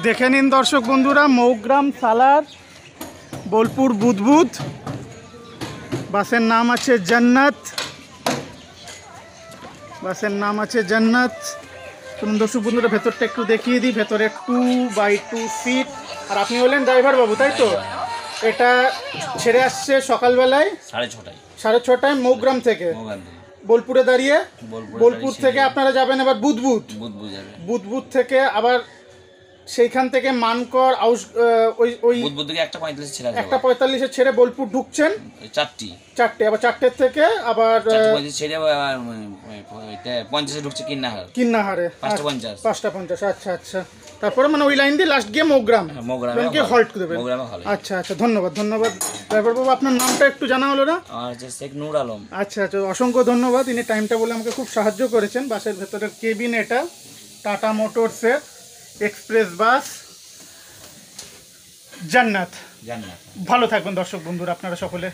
দেখে নিন দর্শক বন্ধুরা, মৌগ্রাম সালার, বোলপুর বুদবুদ। বাসের নাম আছে জান্নাত। বাসের নাম আছে জান্নাত। শুনুন দর্শক বন্ধুরা, ভেতরটা একটু দেখিয়ে দিই। ভেতরে 2x2 সিট। আর আপনি হলেন ড্রাইভার বাবু, তাই তো? এটা ছেড়ে আসছে সকালবেলায় 6:30টায় মৌগ্রাম থেকে। বোলপুরে দাঁড়িয়ে বোলপুর থেকে আপনারা যাবেন এবার বুদবুদ। বুদবুদ থেকে আবার সেইখান থেকে মানকর ওই বুদবুদ থেকে 1:45 ছেড়ে বোলপুর ঢুকছেন। 4টে আবার 4টের থেকে আবার 50 ঢুকছে কিন্নাহারে 5:50। আচ্ছা আচ্ছা, তারপরে মানে ওই লাইন দিয়ে লাস্ট গিয়ে মৌগ্রাম হল্ট দেবেন। আচ্ছা আচ্ছা, ধন্যবাদ ড্রাইভার বাবু। আপনার নামটা একটু জানা হলো না? শেখ নূর আলম। আচ্ছা আচ্ছা, অসংখ্য ধন্যবাদ। ইনি টাইমটা বলে আমাকে খুব সাহায্য করেছেন। বাসের ভেতরের কেবিন এটা, টাটা মোটরসের এক্সপ্রেস বাস জান্নাত। ভালো থাকবেন দর্শক বন্ধুরা আপনারা সকলে।